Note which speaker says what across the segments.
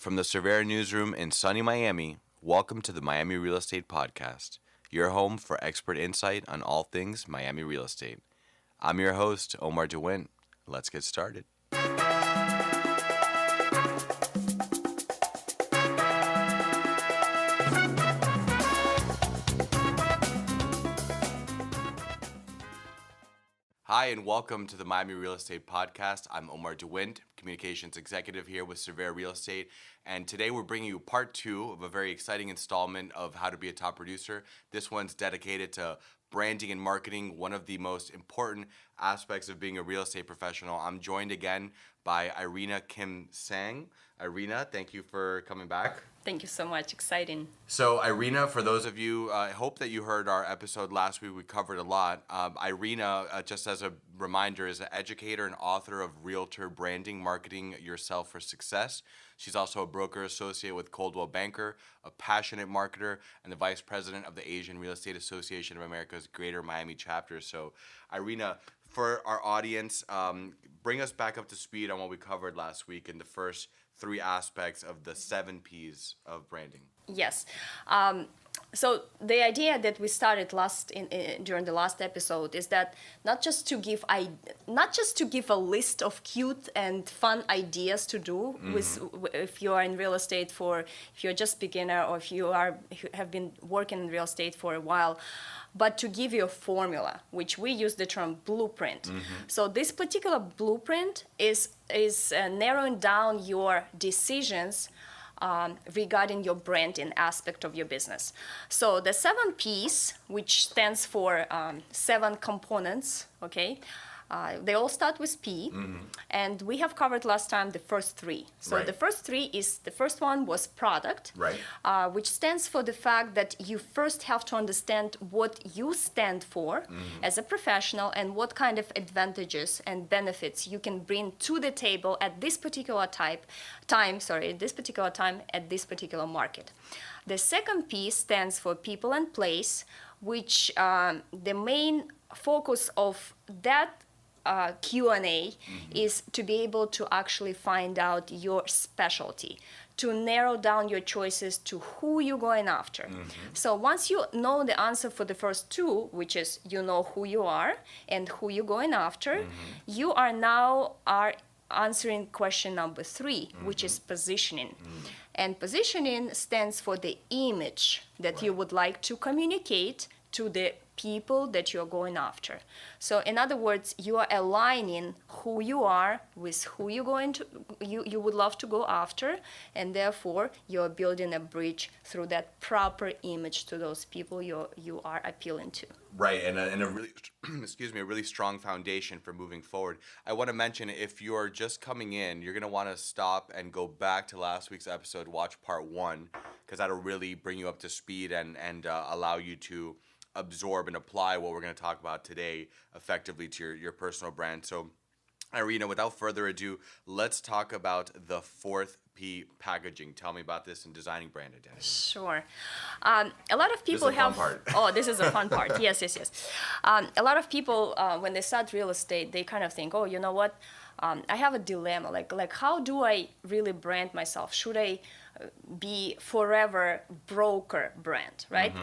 Speaker 1: From the Surveyor Newsroom in sunny Miami, welcome to the Miami Real Estate Podcast, your home for expert insight on all things Miami real estate. I'm your host, Omar DeWint. Let's get started. Hi, and welcome to the Miami Real Estate Podcast. I'm Omar DeWint, Communications Executive here with Surveyor Real Estate. And today we're bringing you part two of a very exciting installment of How to Be a Top Producer. This one's dedicated to branding and marketing, one of the most important aspects of being a real estate professional. I'm joined again by Irina Kim Sang. Irina, thank you for coming back.
Speaker 2: Thank you so much. Exciting.
Speaker 1: So Irina, for those of you, I hope that you heard our episode last week. We covered a lot. Irina, just as a reminder, is an educator and author of REALTOR Branding, Marketing Yourself for Success. She's also a broker associate with Coldwell Banker, a passionate marketer, and the vice president of the Asian Real Estate Association of America's Greater Miami chapter. So Irina, for our audience, bring us back up to speed on what we covered last week in the first three aspects of the 7 P's of branding.
Speaker 2: Yes. So the idea that we started during the last episode is that not just to give a list of cute and fun ideas to do if you are in real estate if you're just beginner or if you have been working in real estate for a while, but to give you a formula, which we use the term blueprint. So this particular blueprint is narrowing down your decisions regarding your branding aspect of your business. So the 7 P's, which stands for 7 components, okay? They all start with P, and we have covered last time the first 3. So
Speaker 1: Right.
Speaker 2: the first one was product,
Speaker 1: Right.
Speaker 2: which stands for the fact that you first have to understand what you stand for as a professional and what kind of advantages and benefits you can bring to the table at this particular time at this particular market. The second P stands for people and place, which the main focus of that Q&A is to be able to actually find out your specialty, to narrow down your choices to who you're going after. So once you know the answer for the first 2, which is you know who you are and who you're going after, you are now answering question number 3, which is positioning. And positioning stands for the image that you would like to communicate to the people that you're going after. So in other words, you are aligning who you are with who you would love to go after, and therefore you're building a bridge through that proper image to those people you are appealing to.
Speaker 1: Right, and a really, a really strong foundation for moving forward. I want to mention, if you're just coming in, you're going to want to stop and go back to last week's episode, watch part 1, because that'll really bring you up to speed and allow you to absorb and apply what we're going to talk about today effectively to your personal brand. So, Irina, without further ado, let's talk about the 4th P, packaging. Tell me about this in designing brand identity.
Speaker 2: Sure. A lot of people
Speaker 1: This is a fun part.
Speaker 2: Oh, this is a fun part. Yes. A lot of people, when they start real estate, they kind of think, oh, you know what? I have a dilemma. Like, how do I really brand myself? Should I be forever broker brand, right?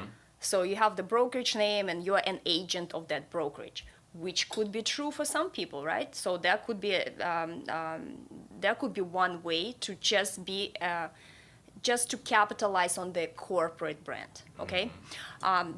Speaker 2: So you have the brokerage name and you're an agent of that brokerage, which could be true for some people, right? So that could be one way to just to capitalize on the corporate brand, okay?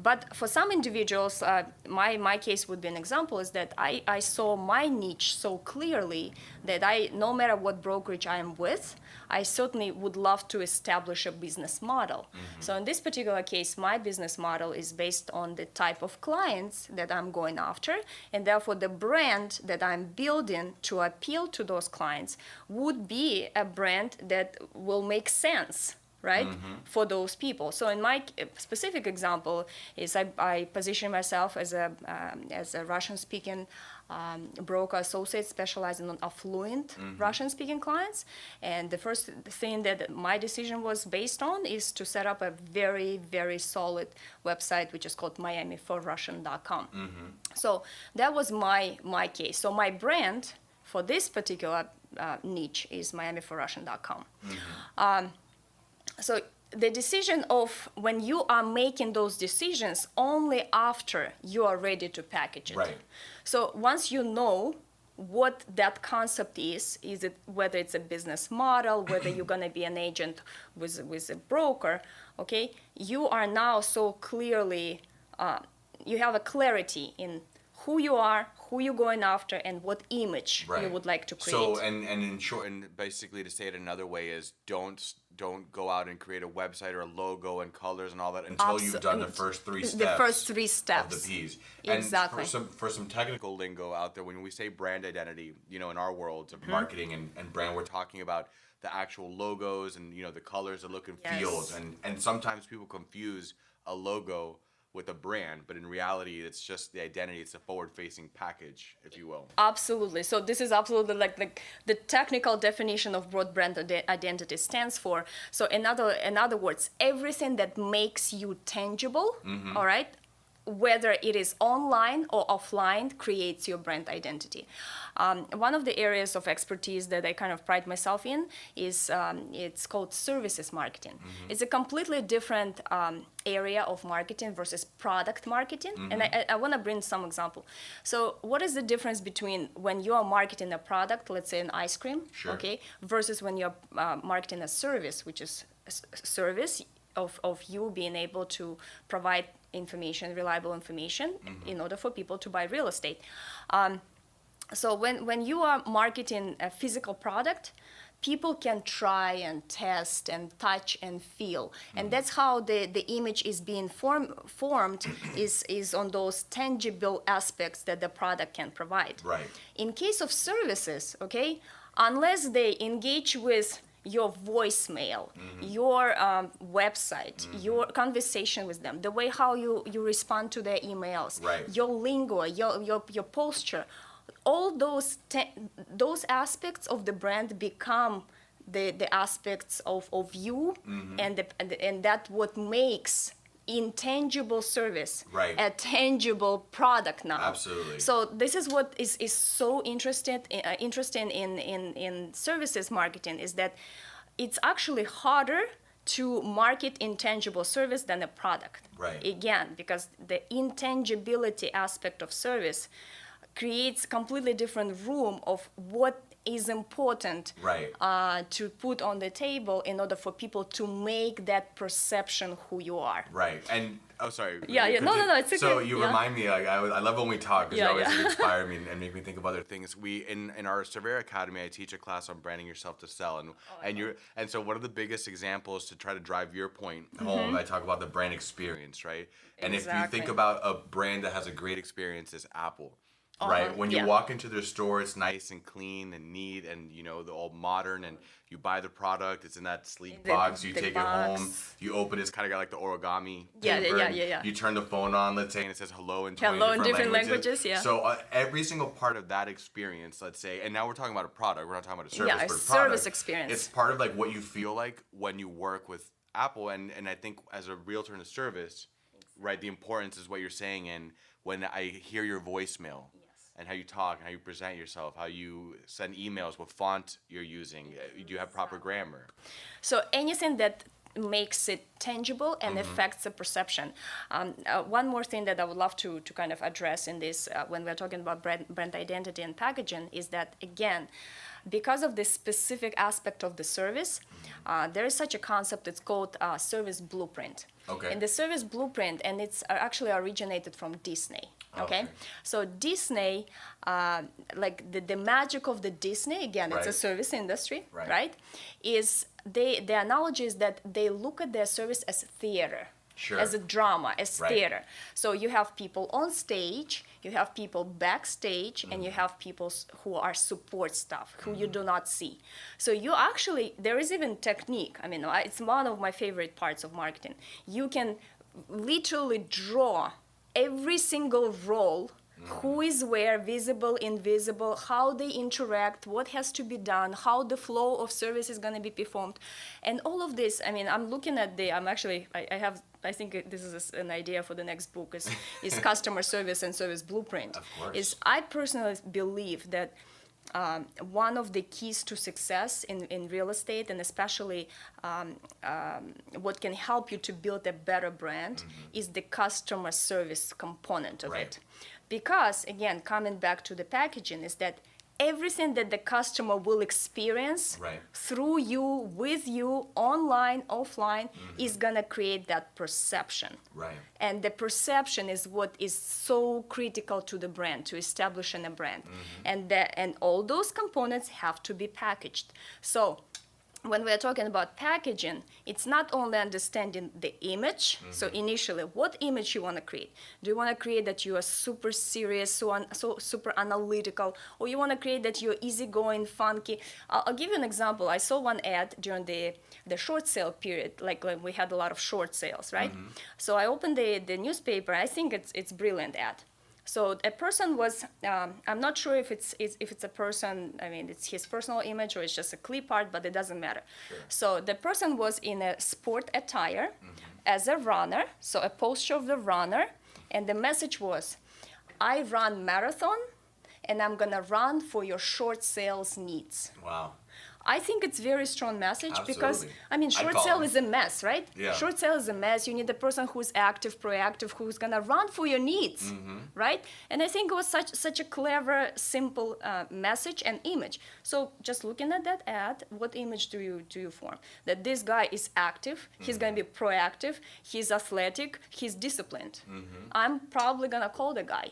Speaker 2: But for some individuals, my case would be an example, is that I saw my niche so clearly that no matter what brokerage I am with, I certainly would love to establish a business model. So in this particular case, my business model is based on the type of clients that I'm going after, and therefore the brand that I'm building to appeal to those clients would be a brand that will make sense, right, for those people. So in my specific example is I position myself as a Russian-speaking broker associate specializing on affluent Russian-speaking clients. And the first thing that my decision was based on is to set up a very, very solid website, which is called miamiforrussian.com. So that was my case. So my brand for this particular niche is miamiforrussian.com. So the decision of when you are making those decisions only after you are ready to package it.
Speaker 1: Right.
Speaker 2: So once you know what that concept is it whether it's a business model, whether you're going to be an agent with a broker, okay, you are now so clearly, you have a clarity in who you are, who you're going after, and what image you would like to create.
Speaker 1: So, and in short, and basically to say it another way is don't go out and create a website or a logo and colors and all that until you've done the first three steps.
Speaker 2: The first 3 steps.
Speaker 1: Of the P's.
Speaker 2: Exactly.
Speaker 1: And for some technical lingo out there, when we say brand identity, you know, in our worlds of marketing and brand, we're talking about the actual logos and, you know, the colors, the look and feels. And sometimes people confuse a logo with a brand, but in reality, it's just the identity. It's a forward-facing package, if you will.
Speaker 2: Absolutely. So this is absolutely like the technical definition of what brand identity stands for. So in other words, everything that makes you tangible, all right, whether it is online or offline, creates your brand identity. One of the areas of expertise that I kind of pride myself in is it's called services marketing. It's a completely different area of marketing versus product marketing. And I want to bring some example. So what is the difference between when you are marketing a product, let's say an ice cream, okay, versus when you're marketing a service, which is a service of you being able to provide information, reliable information, in order for people to buy real estate. So when you are marketing a physical product, people can try and test and touch and feel. And that's how the image is being formed is on those tangible aspects that the product can provide.
Speaker 1: Right.
Speaker 2: In case of services, okay, unless they engage with your voicemail, your website, your conversation with them, the way how you respond to their emails, your lingo, your posture, all those aspects of the brand become the aspects of you, and that what makes intangible service a tangible product now.
Speaker 1: Absolutely.
Speaker 2: So this is what is so interesting in services marketing, is that it's actually harder to market intangible service than a product.
Speaker 1: Right.
Speaker 2: Again, because the intangibility aspect of service creates completely different room of what is important to put on the table in order for people to make that perception who you are.
Speaker 1: Right. And sorry.
Speaker 2: Yeah. No. It's okay.
Speaker 1: So you remind me. Like I love when we talk because you always inspire me and make me think of other things. We in our Surveyor Academy, I teach a class on branding yourself to sell, and so one of the biggest examples to try to drive your point home, I talk about the brand experience, right? And if you think about a brand that has a great experience, is Apple. Right, when you walk into their store, it's nice and clean and neat, and you know, they're all modern. And you buy the product; it's in that sleek box. You take it home. You open it; it's kind of got like the origami paper.
Speaker 2: Yeah.
Speaker 1: You turn the phone on, let's say, and it says hello in 20
Speaker 2: different languages. Yeah.
Speaker 1: So every single part of that experience, let's say, and now we're talking about a product. We're not talking about a service.
Speaker 2: Yeah,
Speaker 1: but
Speaker 2: a
Speaker 1: a
Speaker 2: service
Speaker 1: product.
Speaker 2: experience.
Speaker 1: It's part of like what you feel like when you work with Apple, and I think as a realtor in a service, right? The importance is what you're saying, and when I hear your voicemail. And how you talk, and how you present yourself, how you send emails, what font you're using, do you have proper grammar? So
Speaker 2: anything that makes it tangible and affects the perception. One more thing that I would love to kind of address in this, when we're talking about brand identity and packaging, is that, again, because of this specific aspect of the service, there is such a concept, it's called service blueprint.
Speaker 1: Okay.
Speaker 2: And the service blueprint, and it's actually originated from Disney. Okay, so Disney, like the magic of the Disney, again, it's a service industry, right? Is the analogy is that they look at their service as theater, as a drama, as theater. So you have people on stage, you have people backstage, and you have people who are support staff, who you do not see. So you actually, there is even technique. I mean, it's one of my favorite parts of marketing. You can literally draw every single role, who is where, visible, invisible, how they interact, what has to be done, how the flow of service is going to be performed. And all of this, I mean, I'm looking at I think this is an idea for the next book, is customer service and service blueprint.
Speaker 1: Of course.
Speaker 2: I personally believe that one of the keys to success in real estate, and especially what can help you to build a better brand, is the customer service component of it. Because, again, coming back to the packaging, is that everything that the customer will experience through you, with you, online, offline, is gonna create that perception. And the perception is what is so critical to the brand, to establishing a brand. And all those components have to be packaged. So when we're talking about packaging, it's not only understanding the image. So initially, what image you want to create? Do you want to create that you are super serious, so super analytical, or you want to create that you're easygoing, funky? I'll give you an example. I saw one ad during the short sale period, like when we had a lot of short sales, right? So I opened the newspaper. I think it's brilliant ad. So a person was, I'm not sure if it's a person, I mean, it's his personal image or it's just a clip art, but it doesn't matter. So the person was in a sport attire as a runner, so a posture of the runner, and the message was, I run marathon, and I'm gonna run for your short sales needs.
Speaker 1: Wow.
Speaker 2: I think it's very strong message because,
Speaker 1: Absolutely.
Speaker 2: I mean, short sale is a mess, right?
Speaker 1: Yeah.
Speaker 2: Short sale is a mess. You need a person who's active, proactive, who's gonna run for your needs, right? And I think it was such a clever, simple message and image. So just looking at that ad, what image do you form? That this guy is active, he's gonna be proactive, he's athletic, he's disciplined. I'm probably gonna call the guy,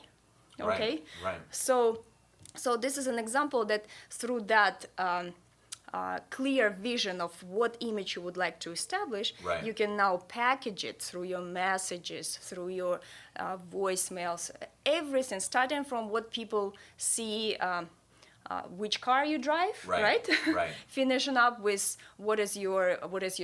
Speaker 2: okay?
Speaker 1: Right.
Speaker 2: So this is an example that through that clear vision of what image you would like to establish, you can now package it through your messages, through your voicemails, everything, starting from what people see, which car you drive, right? Finishing up with what is your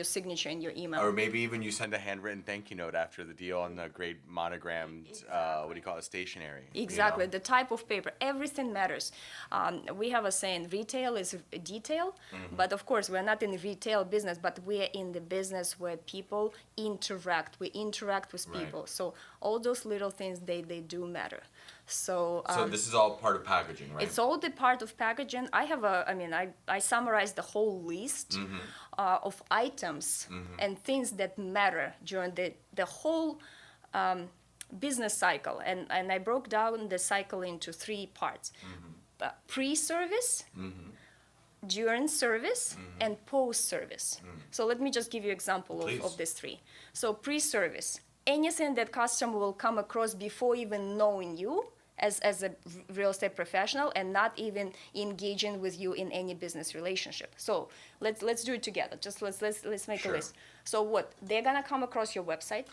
Speaker 2: signature in your email.
Speaker 1: Or maybe even you send a handwritten thank you note after the deal on the great monogrammed, what do you call it, stationery.
Speaker 2: Exactly,
Speaker 1: You know?
Speaker 2: the type of paper, everything matters. We have a saying, retail is detail, but of course we're not in the retail business, but we're in the business where people interact. We interact with people. So all those little things, they do matter. So
Speaker 1: this is all part of packaging, right?
Speaker 2: it's all the part of packaging. I have I summarized the whole list of items and things that matter during the whole business cycle. And I broke down the cycle into 3 parts. Pre-service, during service, and post-service. So let me just give you an example of these 3. So pre-service, anything that customer will come across before even knowing you as a real estate professional and not even engaging with you in any business relationship. So let's do it together. Just let's make a list. So what? They're gonna come across your website.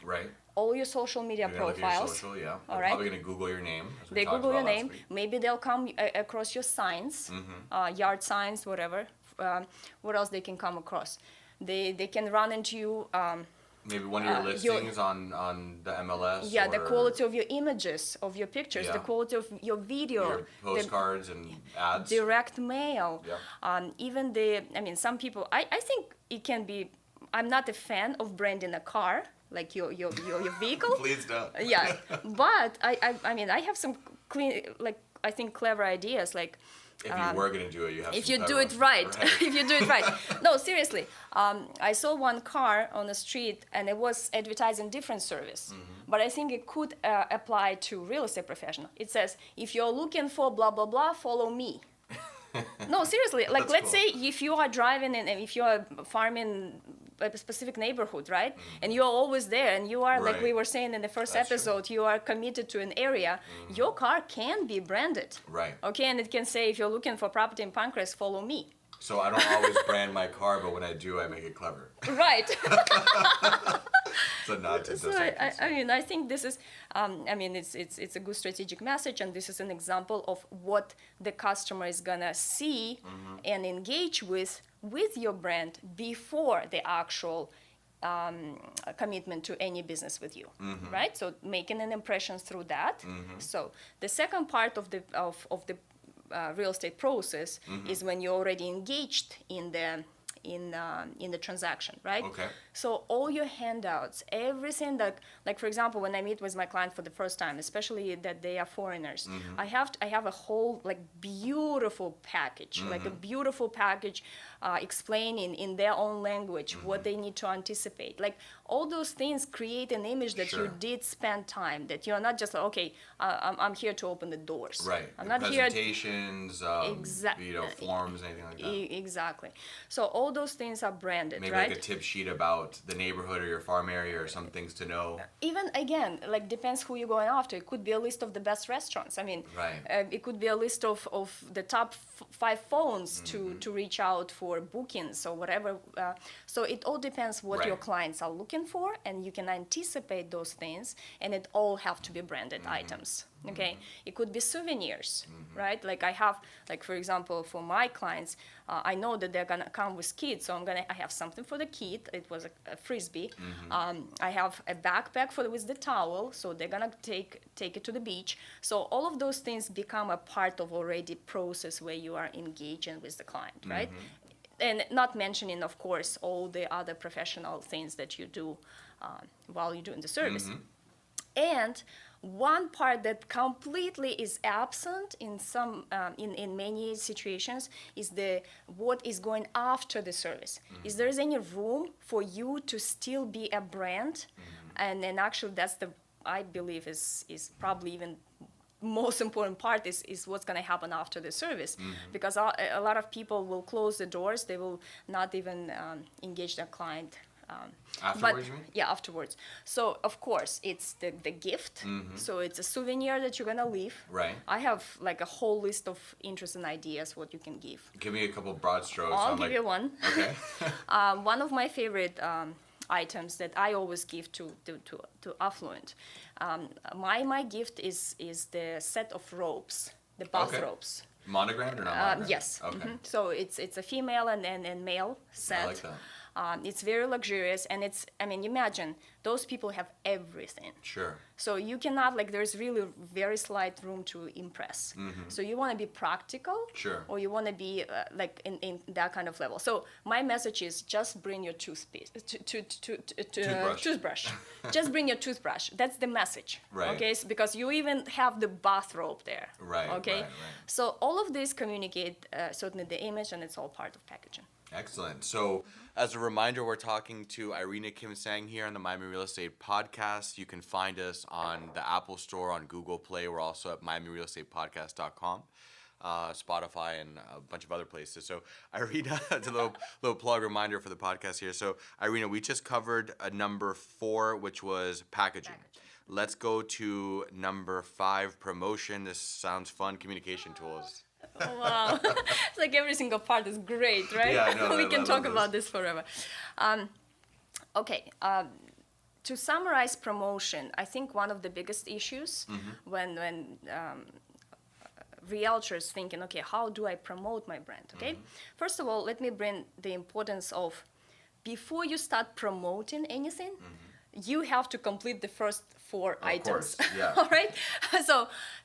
Speaker 2: All your social media profiles.
Speaker 1: Social, yeah.
Speaker 2: All
Speaker 1: They're
Speaker 2: right.
Speaker 1: probably gonna Google your name. As we
Speaker 2: They
Speaker 1: talked
Speaker 2: Google your
Speaker 1: about last
Speaker 2: name.
Speaker 1: week.
Speaker 2: Maybe they'll come across your signs, yard signs, whatever. What else they can come across? They can run into you.
Speaker 1: Maybe one of your listings on the MLS.
Speaker 2: Yeah,
Speaker 1: or
Speaker 2: the quality of your images, of your pictures, the quality of your video,
Speaker 1: your postcards and ads.
Speaker 2: direct mail, even some people. I think it can be. I'm not a fan of branding a car, like your vehicle.
Speaker 1: Please don't.
Speaker 2: Yeah, but I have some clever ideas like.
Speaker 1: If you were gonna do it, you have.
Speaker 2: If you do it right, if you do it right. No, seriously. I saw one car on the street, and it was advertising different service. But I think it could apply to real estate professional. It says, if you're looking for blah blah blah, follow me. No, seriously. Like, let's say if you are driving and if you are farming a specific neighborhood, right? And you are always there, and you are, like we were saying in the first episode, you are committed to an area. Your car can be branded. Okay, and it can say, if you're looking for property in Pancras, follow me.
Speaker 1: So I don't always brand my car, but when I do, I make it clever.
Speaker 2: Right.
Speaker 1: So not to
Speaker 2: So I think this is, it's a good strategic message, and this is an example of what the customer is gonna see and engage with your brand before the actual commitment to any business with you, right? So making an impression through that. So the second part of the real estate process is when you're already engaged in in the transaction, right?
Speaker 1: Okay.
Speaker 2: So all your handouts, everything that, like for example, when I meet with my client for the first time, especially that they are foreigners, I have a whole like beautiful package, like a beautiful package explaining in their own language what they need to anticipate. Like all those things create an image that
Speaker 1: Sure.
Speaker 2: you did spend time, that you're not just like, okay, I'm here to open the doors.
Speaker 1: Right.
Speaker 2: I'm
Speaker 1: The
Speaker 2: not here.
Speaker 1: presentations, forms, anything like that.
Speaker 2: Exactly. So all those things are branded,
Speaker 1: Maybe
Speaker 2: right?
Speaker 1: like a tip sheet about the neighborhood or your farm area or some things to know.
Speaker 2: Even again, like depends who you're going after. It could be a list of the best restaurants. I mean,
Speaker 1: Right.
Speaker 2: it could be a list of the top 5 phones to reach out for bookings or whatever. So it all depends what your
Speaker 1: Right.
Speaker 2: clients are looking for, and you can anticipate those things, and it all have to be branded items. Okay, it could be souvenirs, right? Like I have, like for example, for my clients, I know that they're gonna come with kids, so I have something for the kid. It was a frisbee. I have a backpack with the towel, so they're gonna take it to the beach. So all of those things become a part of already process where you are engaging with the client, right? And not mentioning, of course, all the other professional things that you do while you're doing the service. And one part that completely is absent in some in many situations is what is going after the service. Is there any room for you to still be a brand? And actually that's I believe is probably even most important part is what's going to happen after the service, because a lot of people will close the doors. They will not even engage their client.
Speaker 1: Afterwards, you mean?
Speaker 2: Yeah, afterwards. So of course it's the gift. So it's a souvenir that you're gonna leave.
Speaker 1: Right.
Speaker 2: I have like a whole list of interesting ideas what you can give.
Speaker 1: Give me a couple broad strokes.
Speaker 2: I'll give you one.
Speaker 1: Okay.
Speaker 2: One of my favorite items that I always give to affluent. My gift is the set of robes, the bath robes.
Speaker 1: Monogrammed or not monogrammed?
Speaker 2: Yes.
Speaker 1: Okay.
Speaker 2: So it's a female and male set.
Speaker 1: I like that.
Speaker 2: It's very luxurious, and imagine those people have everything.
Speaker 1: Sure.
Speaker 2: So you cannot, there's really very slight room to impress. So you want to be practical,
Speaker 1: Sure.
Speaker 2: or you want to be in that kind of level. So my message is just bring your toothpaste, toothbrush. Just bring your toothbrush. That's the message.
Speaker 1: Right.
Speaker 2: Okay, because you even have the bathrobe there.
Speaker 1: Right.
Speaker 2: Okay.
Speaker 1: Right.
Speaker 2: So all of this communicate certainly the image, and it's all part of packaging.
Speaker 1: Excellent. So, as a reminder, we're talking to Irina Kim Sang here on the Miami Real Estate Podcast. You can find us on the Apple Store, on Google Play. We're also at MiamiRealEstatePodcast.com, Spotify, and a bunch of other places. So, Irina, it's a little plug reminder for the podcast here. So, Irina, we just covered number 4, which was packaging. Let's go to number 5, promotion. This sounds fun. Communication tools.
Speaker 2: Oh, wow. It's like every single part is great, right?
Speaker 1: Yeah, I know.
Speaker 2: We can talk about this forever. Okay. To summarize promotion, I think one of the biggest issues when realtors thinking, okay, how do I promote my brand? Okay. First of all, let me bring the importance of, before you start promoting anything, you have to complete the first 4 items.
Speaker 1: Of course, yeah.
Speaker 2: All right.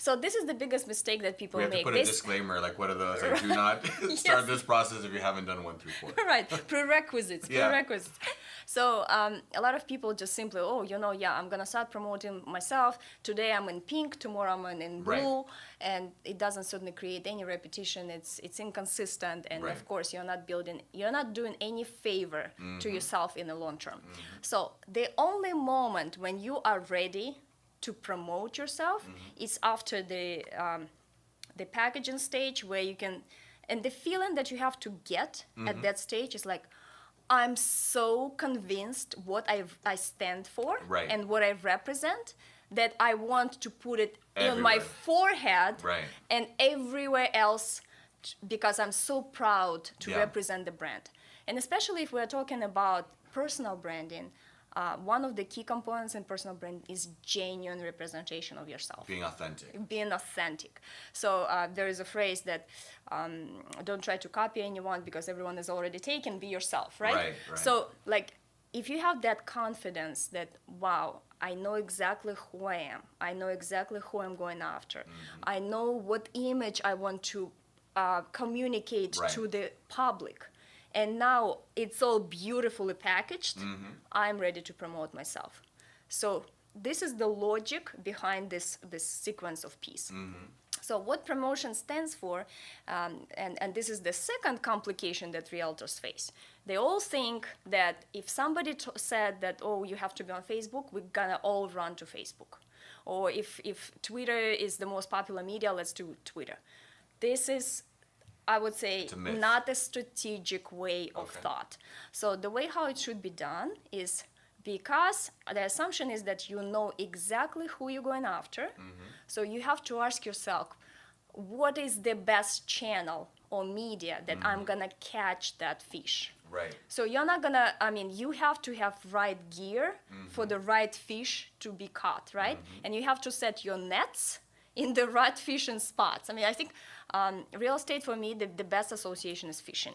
Speaker 2: So this is the biggest mistake that people
Speaker 1: We have
Speaker 2: make.
Speaker 1: to put a disclaimer, like what are those? Like, do not start this process if you haven't done 1 through 4.
Speaker 2: Right. Prerequisites.
Speaker 1: Yeah.
Speaker 2: Prerequisites. So a lot of people just simply, I'm gonna start promoting myself. Today I'm in pink. Tomorrow I'm in blue,
Speaker 1: Right.
Speaker 2: and it doesn't certainly create any repetition. It's inconsistent, and
Speaker 1: Right.
Speaker 2: of course you're not doing any favor to yourself in the long term. So the only moment when you are ready to promote yourself is after the packaging stage, where you can, and the feeling that you have to get at that stage is like, I'm so convinced what I stand for,
Speaker 1: Right.
Speaker 2: and what I represent, that I want to put it in my
Speaker 1: Everywhere.
Speaker 2: forehead
Speaker 1: Right.
Speaker 2: and everywhere else, because I'm so proud to
Speaker 1: Yeah.
Speaker 2: represent the brand. And especially if we're talking about personal branding, one of the key components in personal brand is genuine representation of yourself.
Speaker 1: Being authentic.
Speaker 2: Being authentic. So there is a phrase that don't try to copy anyone because everyone is already taken. Be yourself, right?
Speaker 1: Right.
Speaker 2: So if you have that confidence that, wow, I know exactly who I am. I know exactly who I'm going after. I know what image I want to communicate
Speaker 1: Right.
Speaker 2: to the public. and now it's all beautifully packaged, I'm ready to promote myself. So this is the logic behind this sequence of P's. So what promotion stands for, and this is the second complication that realtors face. They all think that if somebody said that, oh, you have to be on Facebook, we're gonna all run to Facebook. Or if Twitter is the most popular media, let's do Twitter. This is, I would say, not a strategic way of thought. So the way how it should be done is, because the assumption is that you know exactly who you're going after, so you have to ask yourself, what is the best channel or media that I'm gonna catch that fish?
Speaker 1: Right.
Speaker 2: So you're not gonna, you have to have right gear for the right fish to be caught, right? And you have to set your nets in the right fishing spots. I think real estate for me, the best association is fishing.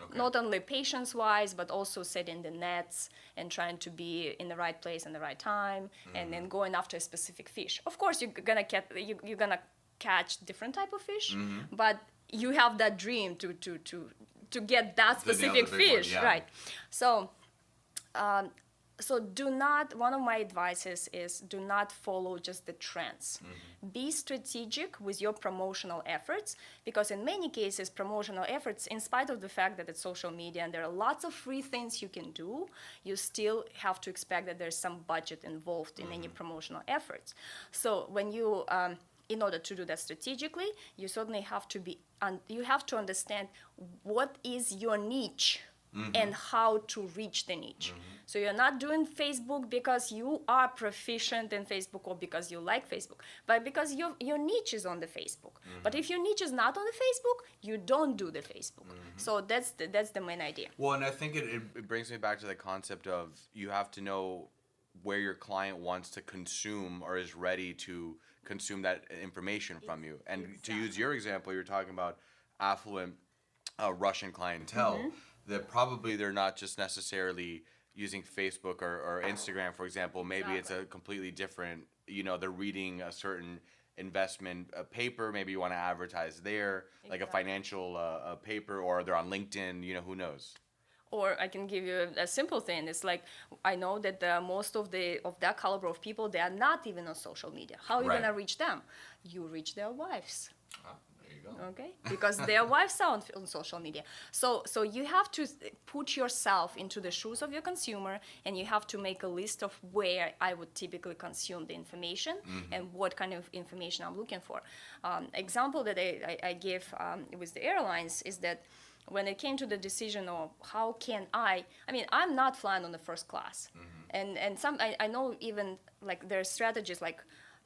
Speaker 2: Okay. Not only patience-wise, but also setting the nets and trying to be in the right place and the right time, and then going after a specific fish. Of course, you're gonna catch different type of fish, but you have that dream to get that specific fish, right? So, do not. One of my advices is do not follow just the trends. Be strategic with your promotional efforts, because in many cases, promotional efforts, in spite of the fact that it's social media and there are lots of free things you can do, you still have to expect that there's some budget involved in any promotional efforts. So when you in order to do that strategically, you certainly have to you have to understand what is your niche and how to reach the niche. So you're not doing Facebook because you are proficient in Facebook or because you like Facebook, but because your niche is on the Facebook. But if your niche is not on the Facebook, you don't do the Facebook. So that's the main idea.
Speaker 1: Well, and I think it brings me back to the concept of you have to know where your client wants to consume or is ready to consume that information from you. And to use your example, you're talking about affluent Russian clientele, that probably they're not just necessarily using Facebook or Instagram, for example. Maybe it's a completely different, they're reading a certain investment paper. Maybe you want to advertise there, like a financial paper, or they're on LinkedIn, who knows?
Speaker 2: Or I can give you a simple thing. It's like, I know that most of that caliber of people, they are not even on social media. How are you going to reach them? You reach their wives.
Speaker 1: There you go.
Speaker 2: Okay, because their wives are on social media. So you have to put yourself into the shoes of your consumer, and you have to make a list of where I would typically consume the information and what kind of information I'm looking for. Example that I give with the airlines is that when it came to the decision of how can I'm not flying on the first class, and I know even like there are strategies like,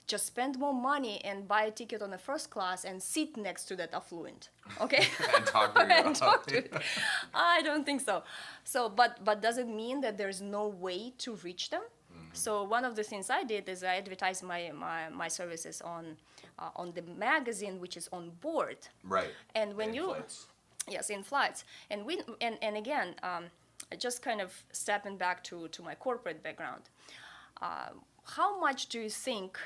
Speaker 2: just spend more money and buy a ticket on the first class and sit next to that affluent, okay?
Speaker 1: And talk to it.
Speaker 2: I don't think so. So, but does it mean that there's no way to reach them? So one of the things I did is I advertised my services on the magazine, which is on board.
Speaker 1: Right.
Speaker 2: And when
Speaker 1: flights.
Speaker 2: Yes, in flights. And again, just kind of stepping back to my corporate background, how much do you think?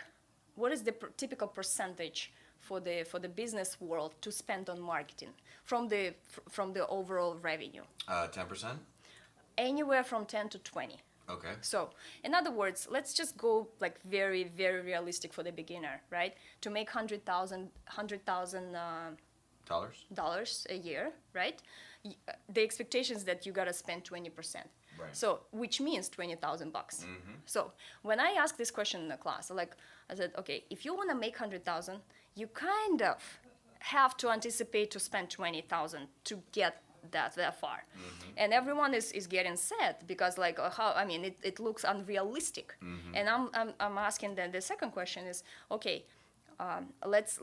Speaker 2: What is the typical percentage for the business world to spend on marketing from the overall revenue?
Speaker 1: 10%?
Speaker 2: Anywhere from 10 to 20.
Speaker 1: Okay.
Speaker 2: So, in other words, let's just go like very, very realistic for the beginner, right? To make $100,000 dollars a year, right? The expectation is that you gotta spend 20%. Right. So, which means $20,000 bucks. So, when I asked this question in the class, I said, okay, if you want to make 100,000, you kind of have to anticipate to spend 20,000 to get that far. And everyone is getting sad because it looks unrealistic. And I'm asking then the second question is, okay, let's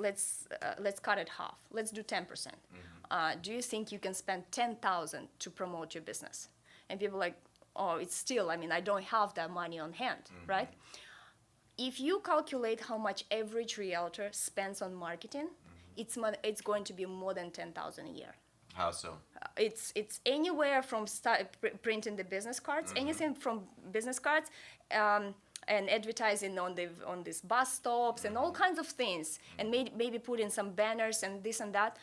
Speaker 2: cut it half. Let's do 10%. Do you think you can spend 10,000 to promote your business? And people are like, oh, it's still, I don't have that money on hand, right? If you calculate how much average realtor spends on marketing, it's going to be more than 10,000 a year.
Speaker 1: How so?
Speaker 2: It's anywhere from printing the business cards, anything from business cards, and advertising on these bus stops and all kinds of things, and maybe put in some banners and this and that.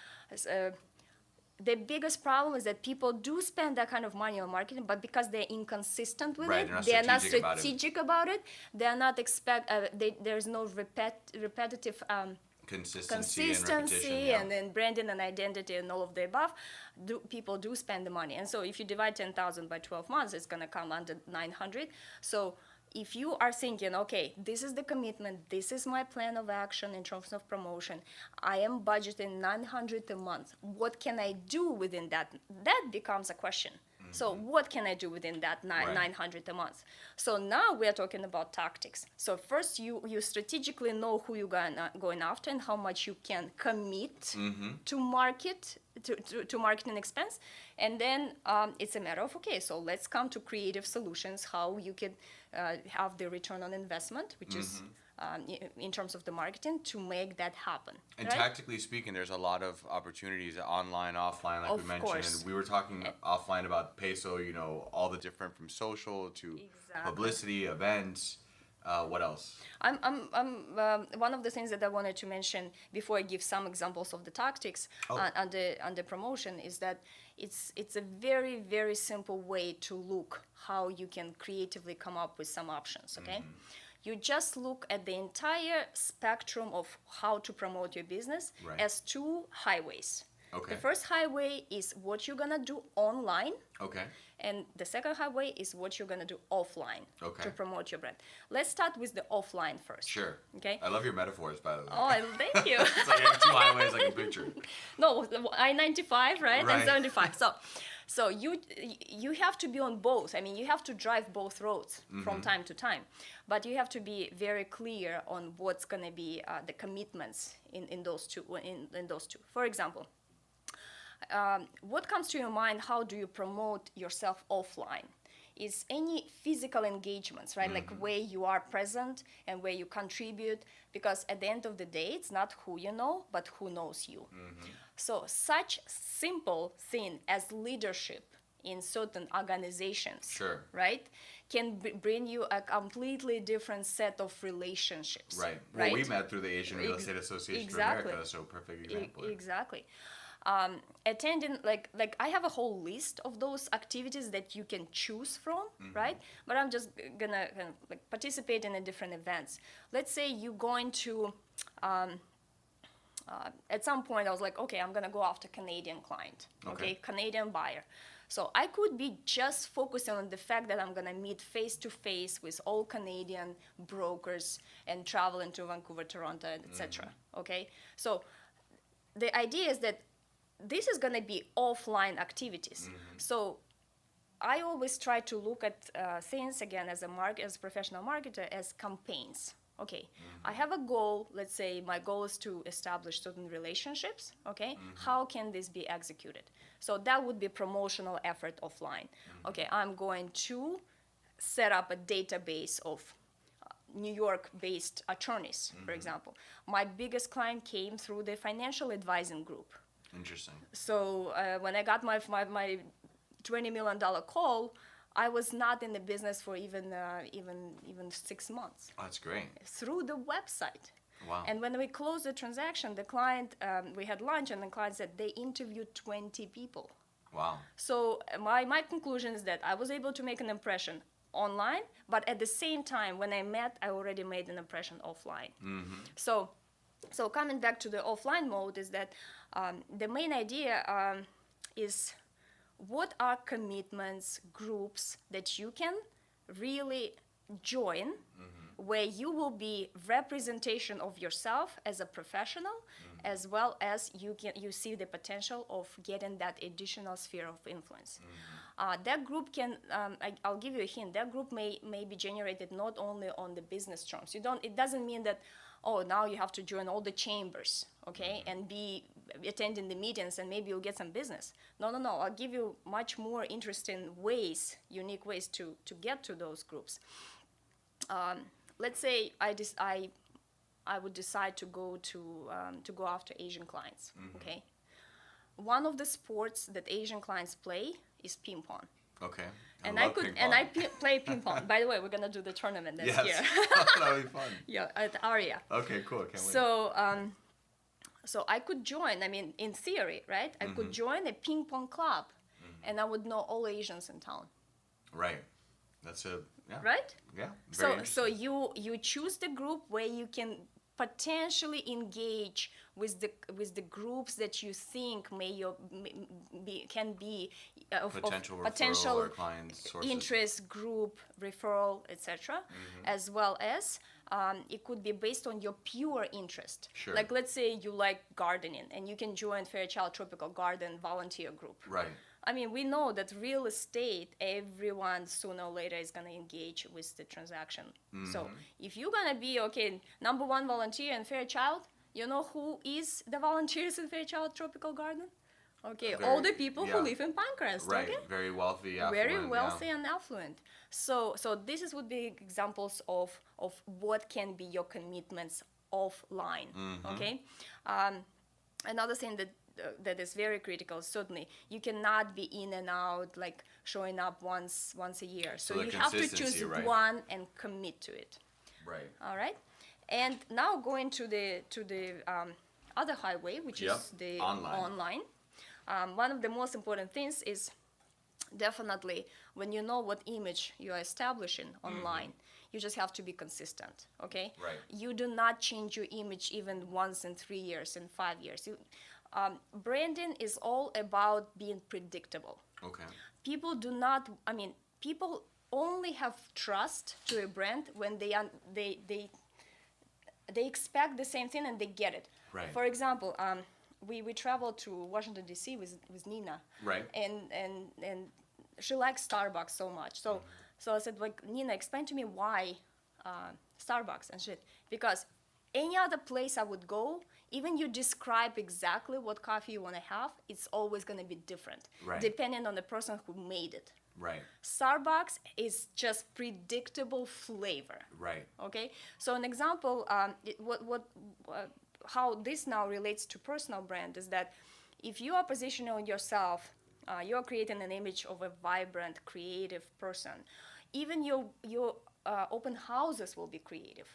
Speaker 2: the biggest problem is that people do spend that kind of money on marketing, but because they're inconsistent with
Speaker 1: Right,
Speaker 2: it,
Speaker 1: they're not
Speaker 2: they're not
Speaker 1: strategic about it.
Speaker 2: they're not there's no repetitive
Speaker 1: Consistency and repetition, yeah.
Speaker 2: and then branding and identity and all of the above. People do spend the money, and so if you divide 10,000 by 12 months, it's going to come under 900. So if you are thinking, okay, this is the commitment, this is my plan of action in terms of promotion, I am budgeting 900 a month, what can I do within that? That becomes a question. So what can I do within that 900 a month? So now we're talking about tactics. So first you strategically know who you're going after and how much you can commit to marketing expense. And then it's a matter of, okay, so let's come to creative solutions, how you can have the return on investment, which is in terms of the marketing, to make that happen.
Speaker 1: And
Speaker 2: right?
Speaker 1: tactically speaking, there's a lot of opportunities online, offline, like
Speaker 2: Of
Speaker 1: we mentioned.
Speaker 2: course.
Speaker 1: And we were talking offline about peso, all the different from social to publicity, events. What else?
Speaker 2: One of the things that I wanted to mention before I give some examples of the tactics on the promotion is that it's a very, very simple way to look how you can creatively come up with some options, okay? You just look at the entire spectrum of how to promote your business as two highways.
Speaker 1: Okay.
Speaker 2: The first highway is what you're gonna do online.
Speaker 1: Okay.
Speaker 2: And the second highway is what you're gonna do offline to promote your brand. Let's start with the offline first.
Speaker 1: Sure.
Speaker 2: Okay.
Speaker 1: I love your metaphors, by the way.
Speaker 2: Oh, thank you.
Speaker 1: It's like having two highways, like a picture.
Speaker 2: No, I-95, right? And 75. So you have to be on both. I mean, you have to drive both roads from time to time, but you have to be very clear on what's going to be the commitments in those two. In those two, for example, what comes to your mind? How do you promote yourself offline? Is any physical engagements, right? Like where you are present and where you contribute, because at the end of the day, it's not who you know, but who knows you. So such simple thing as leadership in certain organizations, right, can bring you a completely different set of relationships.
Speaker 1: Right. Well, we met through the Asian Real Estate Association of America, so perfect example.
Speaker 2: Exactly. Attending, like I have a whole list of those activities that you can choose from, right? But I'm just gonna kind of like participate in the different events. Let's say you're going to, at some point I was like, okay, I'm gonna go after Canadian client, okay, Canadian buyer. So I could be just focusing on the fact that I'm gonna meet face to face with all Canadian brokers and travel into Vancouver, Toronto, etc. Okay, so the idea is that this is going to be offline activities. So I always try to look at things again as a professional marketer as campaigns. Okay, I have a goal. Let's say my goal is to establish certain relationships. Okay, how can this be executed? So that would be promotional effort offline. Okay, I'm going to set up a database of New York-based attorneys, for example. My biggest client came through the financial advising group.
Speaker 1: Interesting.
Speaker 2: So when I got my $20 million call, I was not in the business for even 6 months.
Speaker 1: Oh, that's great.
Speaker 2: Through the website.
Speaker 1: Wow.
Speaker 2: And when we closed the transaction, the client, we had lunch, and the client said they interviewed 20 people.
Speaker 1: Wow.
Speaker 2: So my conclusion is that I was able to make an impression online, but at the same time, when I met, I already made an impression offline. So coming back to the offline mode is that the main idea is what are commitments, groups that you can really join, where you will be representation of yourself as a professional, as well as you see the potential of getting that additional sphere of influence. That group can, I'll give you a hint, that group may be generated not only on the business terms. It doesn't mean that, oh, now you have to join all the chambers, okay, and be attending the meetings and maybe you'll get some business. No. I'll give you much more interesting ways, unique ways to get to those groups. Let's say I would decide to go after Asian clients, okay. One of the sports that Asian clients play is ping pong.
Speaker 1: Okay.
Speaker 2: I play ping pong. By the way, we're gonna do the tournament this year.
Speaker 1: That'll be fun.
Speaker 2: Yeah, at Aria.
Speaker 1: Okay, cool. Can't wait.
Speaker 2: So So I could join, I mean, in theory, right? I could join a ping pong club and I would know all Asians in town.
Speaker 1: Right. That's a, yeah.
Speaker 2: Right?
Speaker 1: Yeah.
Speaker 2: So you choose the group where you can potentially engage with the groups that you think can be of
Speaker 1: potential
Speaker 2: potential
Speaker 1: referral or client sources.
Speaker 2: interest group referral, etc. As well as it could be based on your pure interest.
Speaker 1: Sure.
Speaker 2: Like let's say you like gardening and you can join Fairchild Tropical Garden volunteer group.
Speaker 1: Right.
Speaker 2: I mean, we know that real estate, everyone sooner or later is going to engage with the transaction. So if you're going to be, okay, number one volunteer in Fairchild, you know who is the volunteers in Fairchild Tropical Garden? Okay, all the people who live in Pancras.
Speaker 1: Right,
Speaker 2: okay?
Speaker 1: very wealthy, affluent.
Speaker 2: Very wealthy and affluent. So this would be examples of what can be your commitments offline, okay? Another thing that is very critical, certainly, you cannot be in and out, like showing up once a year. So
Speaker 1: the
Speaker 2: you have to choose
Speaker 1: consistency, right?
Speaker 2: one and commit to it.
Speaker 1: Right.
Speaker 2: All right? And now going to the other highway, which is the online. One of the most important things is definitely when you know what image you are establishing online, you just have to be consistent, okay?
Speaker 1: Right.
Speaker 2: You do not change your image even once in 3 years, in 5 years. Branding is all about being predictable.
Speaker 1: Okay.
Speaker 2: People do not, I mean, people only have trust to a brand when they expect the same thing and they get it.
Speaker 1: Right.
Speaker 2: For example, we traveled to Washington D.C. with Nina.
Speaker 1: Right.
Speaker 2: And she likes Starbucks so much. So I said, like, Nina, explain to me why Starbucks. And she said, because any other place I would go, even you describe exactly what coffee you want to have, it's always going to be different,
Speaker 1: Right.
Speaker 2: depending on the person who made it.
Speaker 1: Right.
Speaker 2: Starbucks is just predictable flavor.
Speaker 1: Right.
Speaker 2: Okay, so an example, how this now relates to personal brand is that if you are positioning yourself, you are creating an image of a vibrant, creative person. Even your open houses will be creative.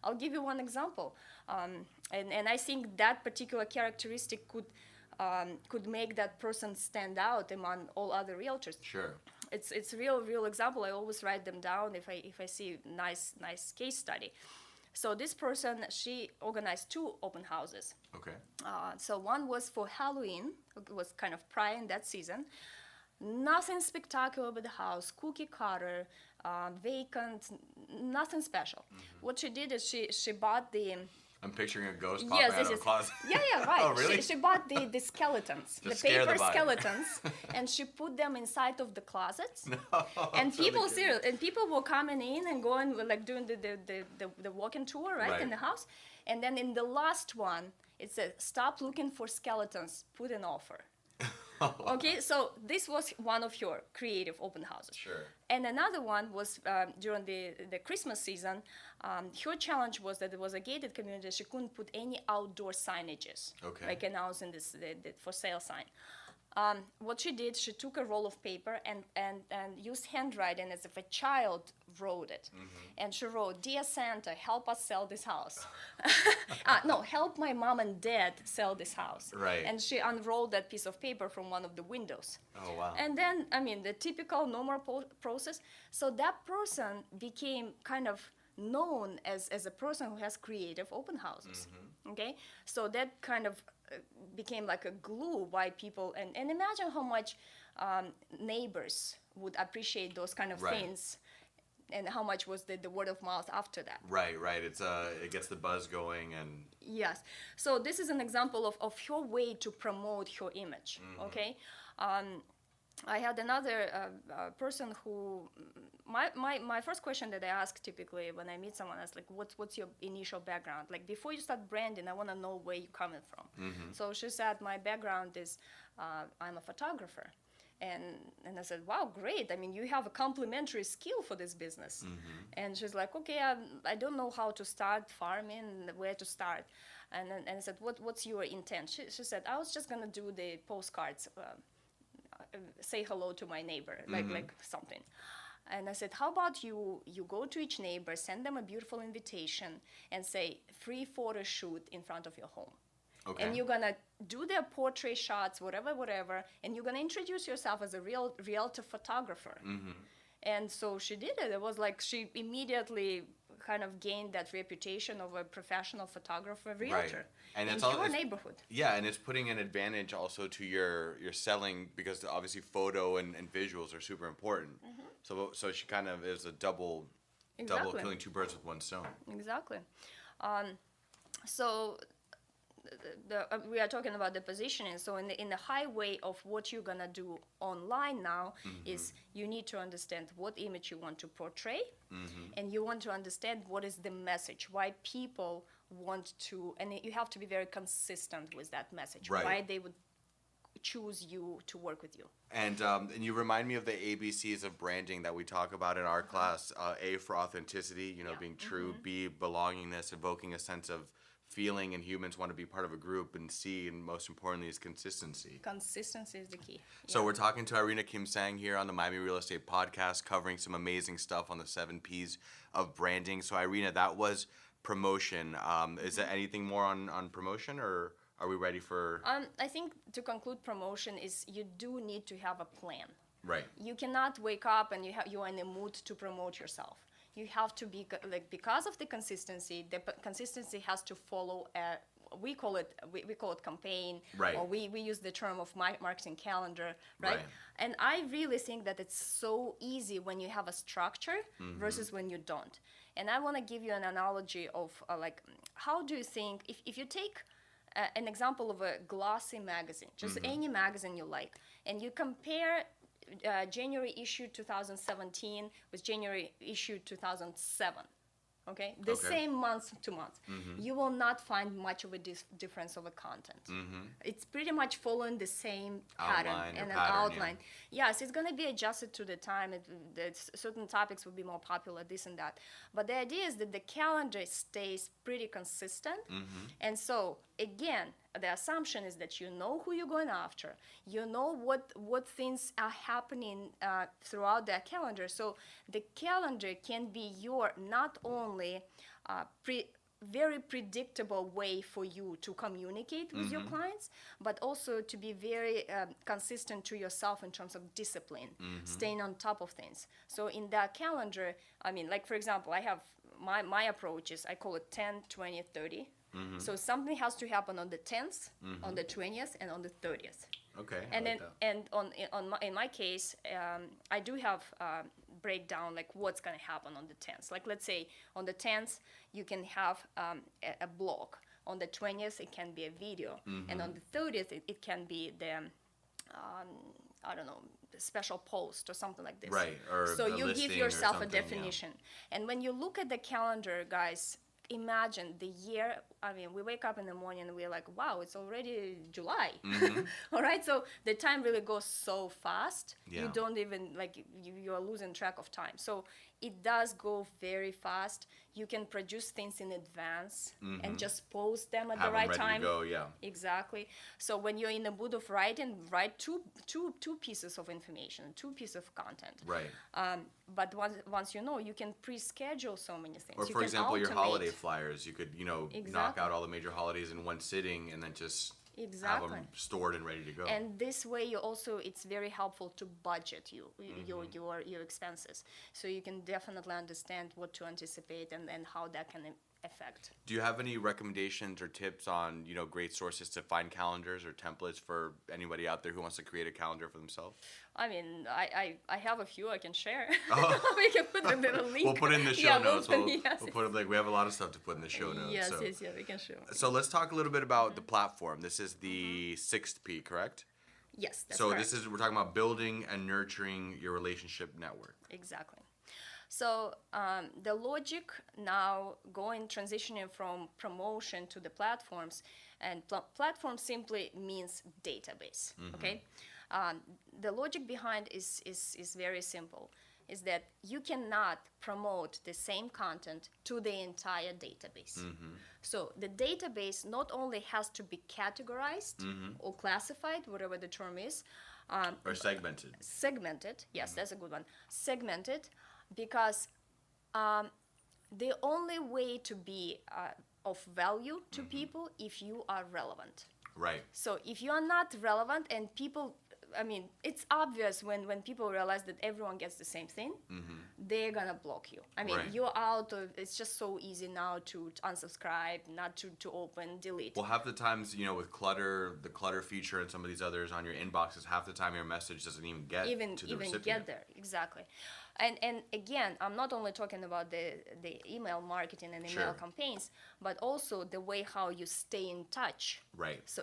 Speaker 2: I'll give you one example, and I think that particular characteristic could make that person stand out among all other realtors.
Speaker 1: Sure.
Speaker 2: It's a real example. I always write them down if I see nice case study. So this person, she organized 2 open houses.
Speaker 1: Okay.
Speaker 2: So one was for Halloween. It was kind of prior in that season. Nothing spectacular with the house, cookie cutter, vacant, nothing special. What she did is she bought the...
Speaker 1: I'm picturing a ghost popping out of a closet.
Speaker 2: Yeah, right.
Speaker 1: Oh, really?
Speaker 2: She bought the skeletons,
Speaker 1: To
Speaker 2: the
Speaker 1: scare the
Speaker 2: paper
Speaker 1: buyer.
Speaker 2: skeletons, and she put them inside of the closets.
Speaker 1: No,
Speaker 2: And
Speaker 1: that's really
Speaker 2: people
Speaker 1: good.
Speaker 2: and people were coming in and going, like doing the walking tour, right, in the house. And then in the last one, it said, "Stop looking for skeletons, put an offer." Okay, so this was one of your creative open houses.
Speaker 1: Sure.
Speaker 2: And another one was during the Christmas season. Her challenge was that it was a gated community. She couldn't put any outdoor signages,
Speaker 1: Okay.
Speaker 2: like announcing the for sale sign. What she did, she took a roll of paper and used handwriting as if a child wrote it. And she wrote, "Dear Santa, help us sell this house." No, help my mom and dad sell this house.
Speaker 1: Right.
Speaker 2: And she unrolled that piece of paper from one of the windows.
Speaker 1: Oh, wow.
Speaker 2: And then, I mean, the typical normal process. So that person became kind of known as a person who has creative open houses. Okay? So that kind of became like a glue why people, and imagine how much neighbors would appreciate those kind of
Speaker 1: Right.
Speaker 2: things, and how much was the word of mouth after that.
Speaker 1: Right. It's it gets the buzz going and
Speaker 2: Yes. So this is an example of her way to promote her image. Okay. I had another person who, my first question that I ask typically when I meet someone is like, what's your initial background? Like, before you start branding, I want to know where you're coming from. So she said, my background is, I'm a photographer. And I said, wow, great. I mean, you have a complementary skill for this business. And she's like, okay, I don't know how to start farming, where to start. And I said, what's your intent? She said, I was just going to do the postcards, say hello to my neighbor, like something. And I said, how about you go to each neighbor, send them a beautiful invitation, and say, free photo shoot in front of your home.
Speaker 1: Okay.
Speaker 2: And you're gonna do their portrait shots, whatever, and you're gonna introduce yourself as a realtor photographer. And so she did it. It was like she immediately kind of gained that reputation of a professional photographer realtor
Speaker 1: And
Speaker 2: in
Speaker 1: it's all
Speaker 2: your
Speaker 1: it's,
Speaker 2: neighborhood.
Speaker 1: Yeah, and it's putting an advantage also to your selling, because obviously photo and visuals are super important. So she kind of is a double killing two birds with one stone.
Speaker 2: Exactly. So we are talking about the positioning. So in the highway of what you're gonna do online now is you need to understand what image you want to portray, and you want to understand what is the message, why people want to, and you have to be very consistent with that message,
Speaker 1: Right.
Speaker 2: why they would choose you to work with you.
Speaker 1: And you remind me of the ABCs of branding that we talk about in our class. A for authenticity, being true. B, belongingness, evoking a sense of feeling, and humans want to be part of a group. And C, and most importantly, is consistency.
Speaker 2: Consistency is the key.
Speaker 1: So we're talking to Irina Kim Sang here on the Miami Real Estate Podcast, covering some amazing stuff on the 7 Ps of branding. So Irina, that was promotion. Is there anything more on promotion, or are we ready for?
Speaker 2: I think to conclude promotion is you do need to have a plan.
Speaker 1: Right.
Speaker 2: You cannot wake up and you are in a mood to promote yourself. You have to be like, because of the consistency consistency has to follow we call it campaign,
Speaker 1: Right.
Speaker 2: or we use the term of marketing calendar, right?
Speaker 1: Right.
Speaker 2: And I really think that it's so easy when you have a structure versus when you don't. And I want to give you an analogy of like, how do you think if you take an example of a glossy magazine, just any magazine you like, and you compare January issue 2017 with January issue 2007, okay? The same month to month. You will not find much of a difference of a content. It's pretty much following the same pattern and an outline. Yes, it's going to be adjusted to the time. Certain topics will be more popular, this and that. But the idea is that the calendar stays pretty consistent. And so, again, the assumption is that you know who you're going after. You know what things are happening throughout that calendar. So the calendar can be your not only very predictable way for you to communicate with your clients, but also to be very consistent to yourself in terms of discipline, staying on top of things. So in that calendar, I mean, like for example, I have my approach is I call it 10, 20, 30. So something has to happen on the 10th, on the 20th, and on the 30th.
Speaker 1: Okay.
Speaker 2: And
Speaker 1: I like that.
Speaker 2: in my case, I do have breakdown like what's gonna happen on the 10th. Like let's say on the 10th you can have a blog. On the 20th it can be a video, and on the 30th it can be the I don't know, special post or something like this.
Speaker 1: Right. Or
Speaker 2: so
Speaker 1: a
Speaker 2: you give
Speaker 1: listing
Speaker 2: yourself
Speaker 1: or
Speaker 2: a
Speaker 1: something,
Speaker 2: definition. And when you look at the calendar, guys, imagine the year. I mean, we wake up in the morning and we're like, wow, it's already July. All right, so the time really goes so fast.
Speaker 1: Yeah.
Speaker 2: You don't even like you are losing track of time. So it does go very fast. You can produce things in advance and just post them at
Speaker 1: Have
Speaker 2: the right
Speaker 1: 'em ready
Speaker 2: time.
Speaker 1: to go, yeah.
Speaker 2: Exactly. So when you're in the mood of writing, write two pieces of information, 2 pieces of content.
Speaker 1: Right.
Speaker 2: But once you know, you can pre-schedule so many things.
Speaker 1: Or
Speaker 2: You
Speaker 1: for
Speaker 2: can
Speaker 1: example, your
Speaker 2: automate.
Speaker 1: holiday flyers, you could, knock
Speaker 2: Exactly.
Speaker 1: out all the major holidays in one sitting and then just have
Speaker 2: Exactly.
Speaker 1: them stored and ready to go.
Speaker 2: And this way, you also it's very helpful to budget your expenses, so you can definitely understand what to anticipate and how that can affect.
Speaker 1: Do you have any recommendations or tips on, great sources to find calendars or templates for anybody out there who wants to create a calendar for themselves?
Speaker 2: I mean, I have a few I can share. We can put a little link.
Speaker 1: We'll put it in the show
Speaker 2: Yeah,
Speaker 1: notes.
Speaker 2: yes.
Speaker 1: We'll put it we have a lot of stuff to put in the show notes.
Speaker 2: Yes,
Speaker 1: so.
Speaker 2: yes, yeah, we can show.
Speaker 1: So let's talk a little bit about the platform. This is the 6th P, correct?
Speaker 2: Yes, that's
Speaker 1: So
Speaker 2: correct.
Speaker 1: we're talking about building and nurturing your relationship network.
Speaker 2: Exactly. So the logic now transitioning from promotion to the platforms, and platform simply means database. Okay, the logic behind is very simple. Is that you cannot promote the same content to the entire database. So the database not only has to be categorized or classified, whatever the term is,
Speaker 1: Or segmented.
Speaker 2: segmented. Yes, that's a good one. Segmented, because the only way to be of value to people if you are relevant.
Speaker 1: Right.
Speaker 2: So if you are not relevant and people, I mean, it's obvious when people realize that everyone gets the same thing, they're gonna block you. I mean,
Speaker 1: Right.
Speaker 2: you're out of, it's just so easy now to unsubscribe, not to open, delete.
Speaker 1: Well, half the times, with clutter, the clutter feature and some of these others on your inboxes, half the time your message doesn't even get to the recipient.
Speaker 2: Get there, exactly. And again, I'm not only talking about the email marketing and email
Speaker 1: Sure.
Speaker 2: campaigns, but also the way how you stay in touch.
Speaker 1: Right.
Speaker 2: So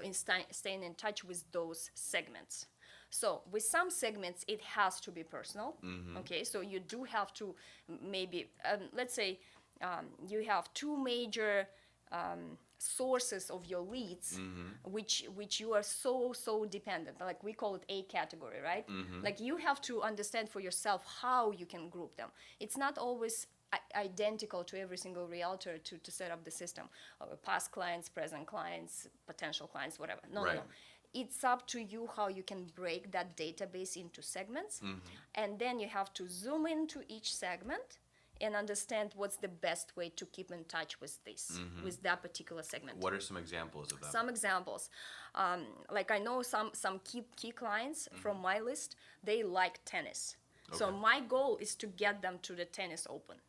Speaker 2: staying in touch with those segments. So with some segments, it has to be personal. Okay, so you do have to maybe, let's say you have two major sources of your leads, which you are so dependent. Like we call it A category, right? Like you have to understand for yourself how you can group them. It's not always identical to every single realtor to set up the system. Past clients, present clients, potential clients, whatever. No,
Speaker 1: Right.
Speaker 2: no. It's up to you how you can break that database into segments. And then you have to zoom into each segment and understand what's the best way to keep in touch with this, with that particular segment.
Speaker 1: What are some examples of that?
Speaker 2: Some examples, like I know some key clients from my list, they like tennis. So
Speaker 1: Okay.
Speaker 2: my goal is to get them to the tennis open.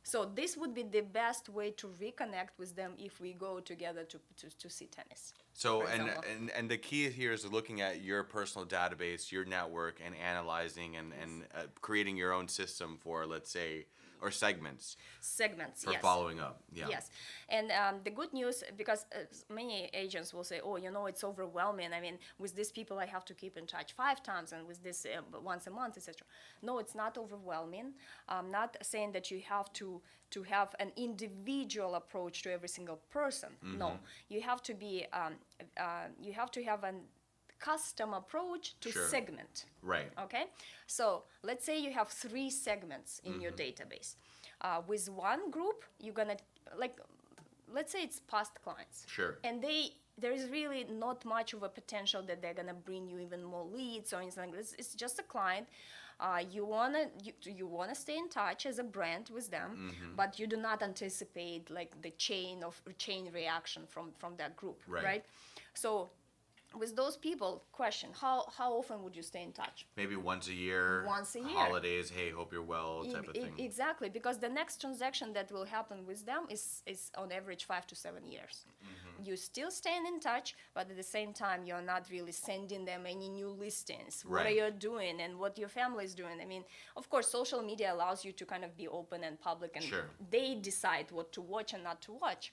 Speaker 2: So this would be the best way to reconnect with them if we go together to see tennis.
Speaker 1: So
Speaker 2: for
Speaker 1: and,
Speaker 2: example.
Speaker 1: and the key here is looking at your personal database, your network, and analyzing and creating your own system for, let's say, or segments
Speaker 2: Segments,
Speaker 1: for
Speaker 2: yes.
Speaker 1: following up. Yeah.
Speaker 2: Yes, and the good news, because many agents will say, oh, it's overwhelming. I mean, with these people, I have to keep in touch 5 times, and with this once a month, etc. No, it's not overwhelming. I'm not saying that you have to have an individual approach to every single person. No, you have to be you have to have a custom approach to
Speaker 1: Sure.
Speaker 2: segment.
Speaker 1: Right.
Speaker 2: Okay, so let's say you have 3 segments in your database. With one group, you're gonna, like, let's say it's past clients.
Speaker 1: Sure.
Speaker 2: And there is really not much of a potential that they're gonna bring you even more leads or anything like this. It's just a client. You wanna stay in touch as a brand with them, but you do not anticipate like the chain reaction from that group,
Speaker 1: Right.
Speaker 2: right? So with those people, question, how often would you stay in touch?
Speaker 1: Maybe once a year.
Speaker 2: Once a year.
Speaker 1: Holidays, hey, hope you're well, type of thing.
Speaker 2: Exactly, because the next transaction that will happen with them is on average 5 to 7 years. You still staying in touch, but at the same time, you're not really sending them any new listings. What are
Speaker 1: Right.
Speaker 2: you doing and what your family is doing? I mean, of course, social media allows you to kind of be open and public, and
Speaker 1: Sure.
Speaker 2: they decide what to watch and not to watch.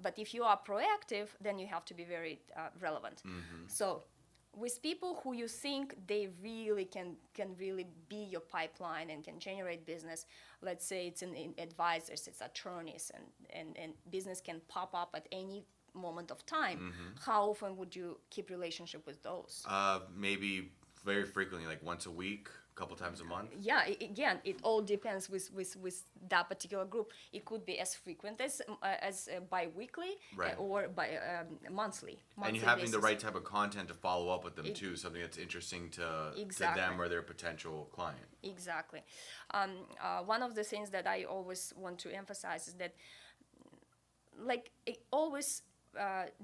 Speaker 2: But if you are proactive, then you have to be very relevant. So with people who you think they really can really be your pipeline and can generate business, let's say it's in advisors, it's attorneys, and business can pop up at any moment of time, how often would you keep relationship with those?
Speaker 1: Maybe very frequently, like once a week, a couple times a month.
Speaker 2: Yeah, again, it all depends with that particular group. It could be as frequent as bi-weekly,
Speaker 1: Right.
Speaker 2: or by monthly.
Speaker 1: And you having the
Speaker 2: basis.
Speaker 1: right type of content to follow up with them too, something that's interesting to
Speaker 2: Exactly.
Speaker 1: them or their potential client.
Speaker 2: Exactly. One of the things that I always want to emphasize is that, like, always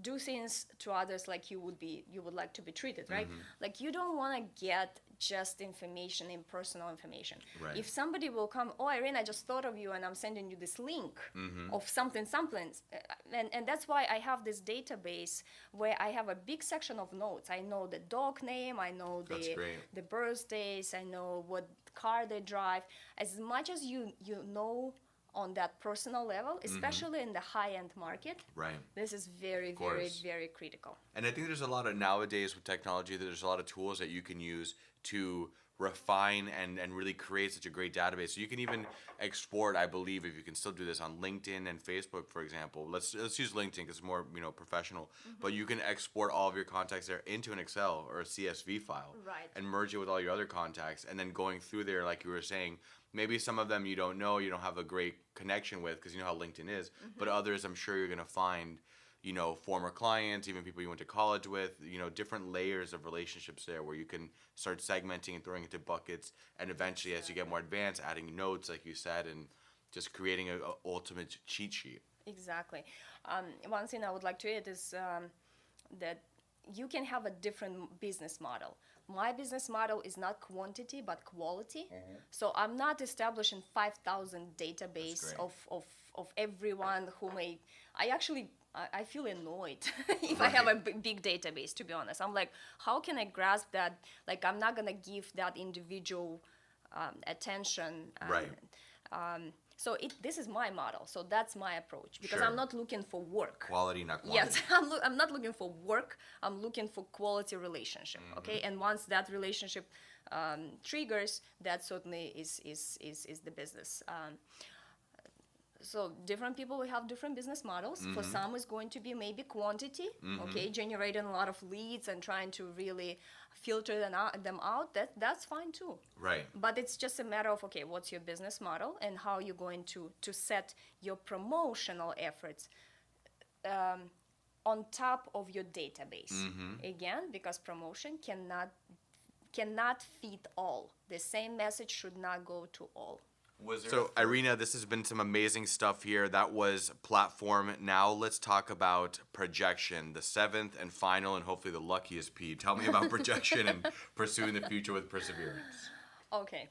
Speaker 2: do things to others like you would like to be treated, right? Like, you don't want to get just information, impersonal information.
Speaker 1: Right.
Speaker 2: If somebody will come, oh, Irina, I just thought of you and I'm sending you this link of something, and that's why I have this database where I have a big section of notes. I know the dog name, I know
Speaker 1: That's great.
Speaker 2: the birthdays, I know what car they drive. As much as you know on that personal level, especially in the high-end market,
Speaker 1: Right.
Speaker 2: this is very, very,
Speaker 1: course.
Speaker 2: very critical.
Speaker 1: And I think there's a lot of nowadays with technology, there's a lot of tools that you can use to refine and really create such a great database. So you can even export, I believe, if you can still do this on LinkedIn and Facebook, for example. Let's use LinkedIn because it's more professional. But you can export all of your contacts there into an Excel or a CSV file,
Speaker 2: Right.
Speaker 1: and merge it with all your other contacts. And then going through there, like you were saying, maybe some of them you don't know, you don't have a great connection with because you know how LinkedIn is. But others, I'm sure you're gonna find, former clients, even people you went to college with, different layers of relationships there where you can start segmenting and throwing into buckets, and eventually as you get more advanced, adding notes, like you said, and just creating a ultimate cheat sheet.
Speaker 2: Exactly. One thing I would like to add is that you can have a different business model. My business model is not quantity but quality. So I'm not establishing 5,000 database
Speaker 1: great.
Speaker 2: of everyone who may. I feel annoyed if I have a big database. To be honest, I'm like, how can I grasp that? Like, I'm not gonna give that individual attention.
Speaker 1: Right.
Speaker 2: So this is my model. So that's my approach because
Speaker 1: Sure.
Speaker 2: I'm not looking for work.
Speaker 1: Quality, not quantity.
Speaker 2: Yes, I'm not looking for work. I'm looking for quality relationship. Okay, and once that relationship triggers, that certainly is the business. So different people will have different business models. For some, it's going to be maybe quantity. Okay, generating a lot of leads and trying to really filter them out. That's fine too.
Speaker 1: Right.
Speaker 2: But it's just a matter of, okay, what's your business model and how you're going to set your promotional efforts on top of your database. Again, because promotion cannot fit all. The same message should not go to all.
Speaker 1: So, Irina, this has been some amazing stuff here. That was platform. Now let's talk about projection, the seventh and final and hopefully the luckiest P. Tell me about projection and pursuing the future with perseverance.
Speaker 2: Okay.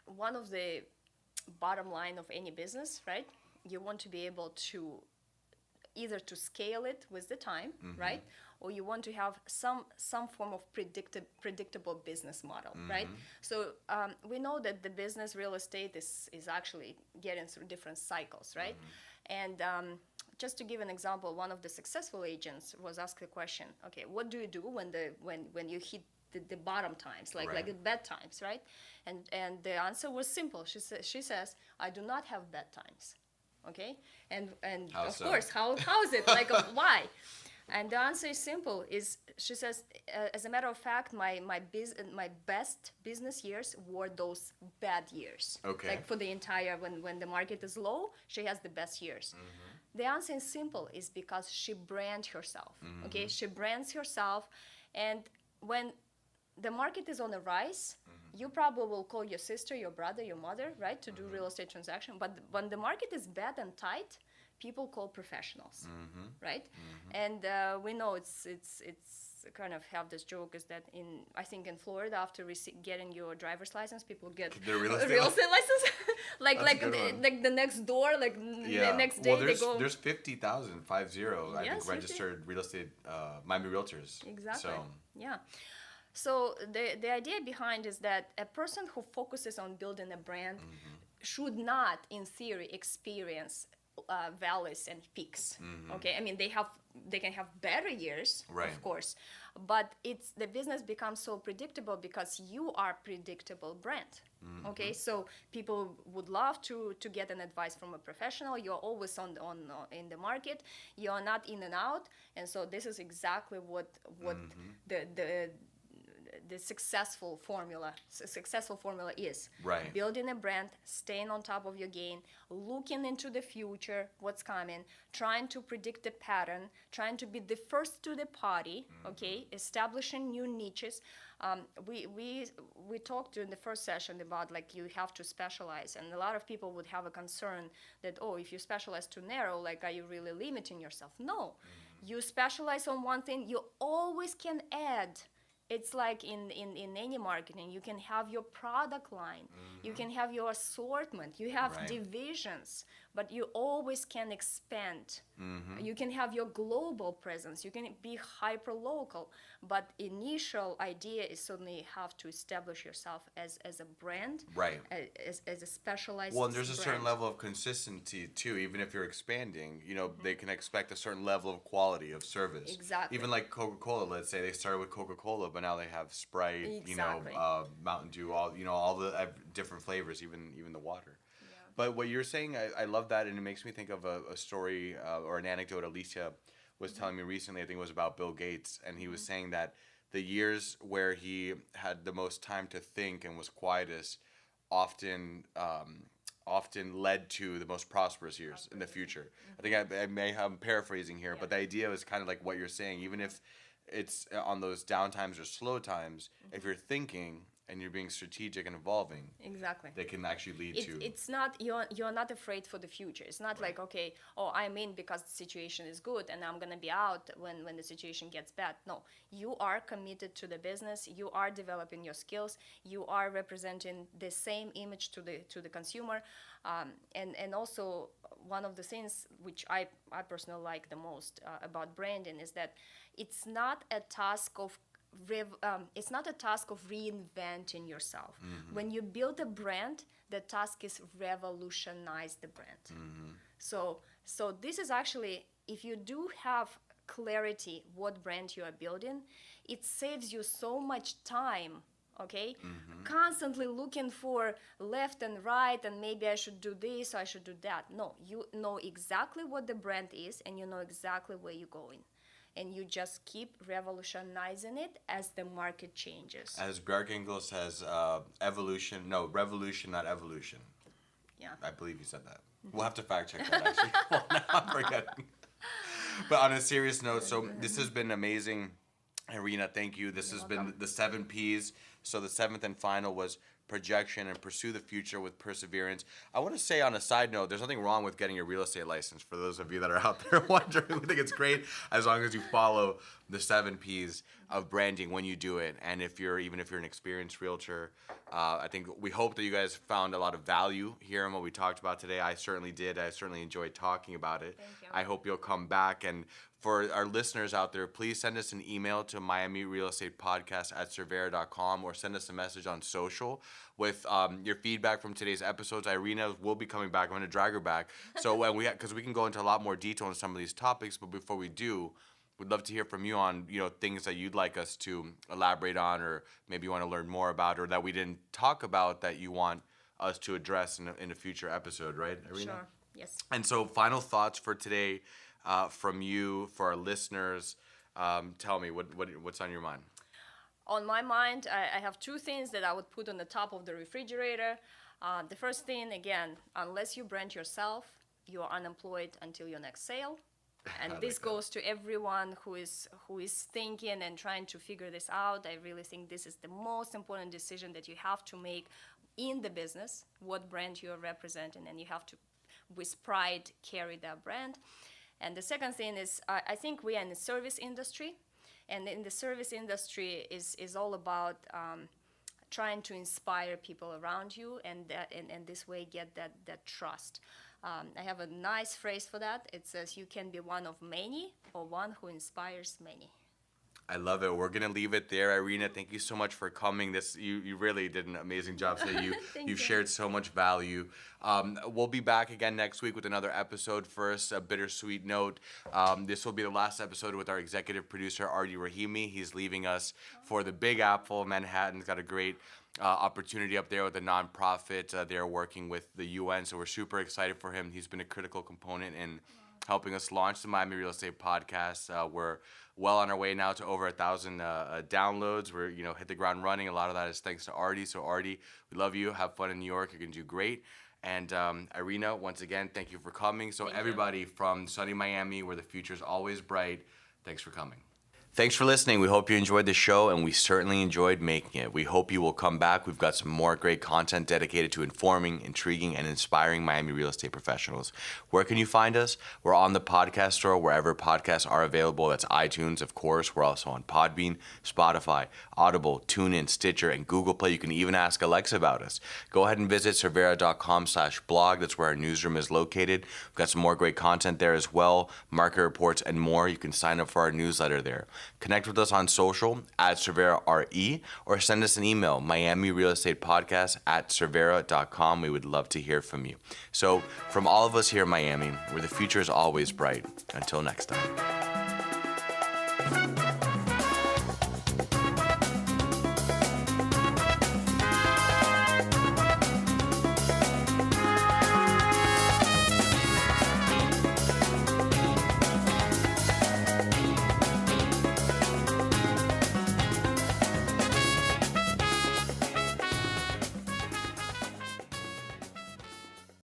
Speaker 2: One of the bottom line of any business, right? You want to be able to either to scale it with the time, right? Or you want to have some form of predictable business model, right? So we know that the business real estate is actually getting through different cycles, right? And just to give an example, one of the successful agents was asked the question, okay, what do you do when you hit the bottom times, like the bad times, right? And the answer was simple. She says, I do not have bad times. Okay, and of course, how is it? Like, why? And the answer is simple. She says, as a matter of fact, my best business years were those bad years.
Speaker 1: Okay.
Speaker 2: Like for the entire when the market is low, she has the best years. The answer is simple. Is because she brands herself. Okay, she brands herself, and when the market is on the rise, you probably will call your sister, your brother, your mother, right, to do real estate transaction. But when the market is bad and tight, people call professionals, right? And we know it's kind of have this joke is that I think in Florida after getting your driver's license, people get
Speaker 1: Their real estate
Speaker 2: license, like
Speaker 1: That's a good one.
Speaker 2: like the next door, like the next day
Speaker 1: there's,
Speaker 2: they go.
Speaker 1: There's 50,000, 50, I
Speaker 2: Yes,
Speaker 1: think,
Speaker 2: 50.
Speaker 1: registered real estate Miami realtors.
Speaker 2: Exactly.
Speaker 1: So,
Speaker 2: Yeah. So the idea behind is that a person who focuses on building a brand should not, in theory, experience valleys and peaks. Okay, I mean they can have better years,
Speaker 1: Right.
Speaker 2: of course, but the business becomes so predictable because you are predictable brand. Okay, so people would love to get an advice from a professional. You're always on in the market. You're not in and out, and so this is exactly what the successful formula is.
Speaker 1: Right.
Speaker 2: Building a brand, staying on top of your game, looking into the future, what's coming, trying to predict the pattern, trying to be the first to the party, okay, establishing new niches. We talked during the first session about like you have to specialize, and a lot of people would have a concern that, oh, if you specialize too narrow, like are you really limiting yourself? No, you specialize on one thing, you always can add. It's like in any marketing, you can have your product line, you can have your assortment, you have
Speaker 1: Right.
Speaker 2: divisions, but you always can expand. You can have your global presence, you can be hyper local, but initial idea is certainly have to establish yourself as a brand,
Speaker 1: Right.
Speaker 2: as a specialized
Speaker 1: Well, and there's a certain
Speaker 2: brand.
Speaker 1: level of consistency too. Even if you're expanding, they can expect a certain level of quality of service.
Speaker 2: Exactly.
Speaker 1: Even like Coca-Cola, let's say they started with Coca-Cola, but now they have Sprite,
Speaker 2: Exactly.
Speaker 1: Mountain Dew, all the different flavors, even the water. But what you're saying, I love that, and it makes me think of a story or an anecdote Alicia was telling me recently. I think it was about Bill Gates, and he was saying that the years where he had the most time to think and was quietest often led to the most prosperous years in the future. I think I'm paraphrasing here, but the idea is kind of like what you're saying. Even if it's on those down times or slow times, if you're thinking and you're being strategic and evolving,
Speaker 2: Exactly.
Speaker 1: they can actually lead to.
Speaker 2: It's not, you're not afraid for the future. It's not like, okay, oh, I'm in because the situation is good and I'm gonna be out when the situation gets bad. No, you are committed to the business. You are developing your skills. You are representing the same image to the consumer, and also one of the things which I personally like the most about branding is that it's not a task of it's not a task of reinventing yourself. When you build a brand, the task is revolutionize the brand. So this is actually, if you do have clarity what brand you are building, it saves you so much time. Okay, constantly looking for left and right, and maybe I should do this, or I should do that. No, you know exactly what the brand is, and you know exactly where you're going. And you just keep revolutionizing it as the market changes.
Speaker 1: As Bergengel says, revolution, not evolution.
Speaker 2: Yeah.
Speaker 1: I believe you said that. We'll have to fact check that actually. Well, now I'm forgetting. But on a serious note, so this has been amazing. Irina, thank you. This has been the 7 Ps. So the 7th and final was projection and pursue the future with perseverance. I want to say on a side note, there's nothing wrong with getting your real estate license. For those of you that are out there wondering, we think it's great as long as you follow the 7 Ps of branding when you do it. And even if you're an experienced realtor, I think we hope that you guys found a lot of value here in what we talked about today. I certainly did. I certainly enjoyed talking about it.
Speaker 2: Thank you.
Speaker 1: I hope you'll come back. And for our listeners out there, please send us an email to miamirealestatepodcast@cervera.com or send us a message on social with your feedback from today's episodes. Irina will be coming back. I'm going to drag her back. So because we can go into a lot more detail on some of these topics, but before we do, we'd love to hear from you on things that you'd like us to elaborate on, or maybe you want to learn more about, or that we didn't talk about that you want us to address in a future episode, right, Irina?
Speaker 2: Sure. Yes.
Speaker 1: And so, final thoughts for today from you, for our listeners. Tell me, what's on your mind?
Speaker 2: On my mind, I have 2 things that I would put on the top of the refrigerator. The first thing, again, unless you brand yourself, you are unemployed until your next sale. And this goes to everyone who is thinking and trying to figure this out. I really think this is the most important decision that you have to make in the business, what brand you are representing, and you have to, with pride, carry that brand. And the second thing is, I think we are in the service industry, and in the service industry is all about trying to inspire people around you, and this way get that trust. I have a nice phrase for that. It says, you can be one of many or one who inspires many.
Speaker 1: I love it. We're gonna leave it there. Irina, thank you so much for coming. You really did an amazing job today. You've shared so much value. We'll be back again next week with another episode. First, a bittersweet note. This will be the last episode with our executive producer, Ardi Rahimi. He's leaving us for the Big Apple. Manhattan's got a great opportunity up there with a nonprofit. They're working with the UN, so we're super excited for him. He's been a critical component in helping us launch the Miami Real Estate Podcast. We're well on our way now to over 1,000 downloads. We're hit the ground running. A lot of that is thanks to Ardi. So Ardi, we love you. Have fun in New York. You're gonna do great. And Irina, once again, thank you for coming. So everybody from sunny Miami, where the future's always bright, thanks for coming. Thanks for listening. We hope you enjoyed the show, and we certainly enjoyed making it. We hope you will come back. We've got some more great content dedicated to informing, intriguing, and inspiring Miami real estate professionals. Where can you find us? We're on the podcast store, wherever podcasts are available. That's iTunes, of course. We're also on Podbean, Spotify, Audible, TuneIn, Stitcher, and Google Play. You can even ask Alexa about us. Go ahead and visit cervera.com/blog. That's where our newsroom is located. We've got some more great content there as well, market reports, and more. You can sign up for our newsletter there. Connect with us on social @CerveraRE, or send us an email, miamirealestatepodcast@cervera.com. We would love to hear from you. So from all of us here in Miami, where the future is always bright, until next time.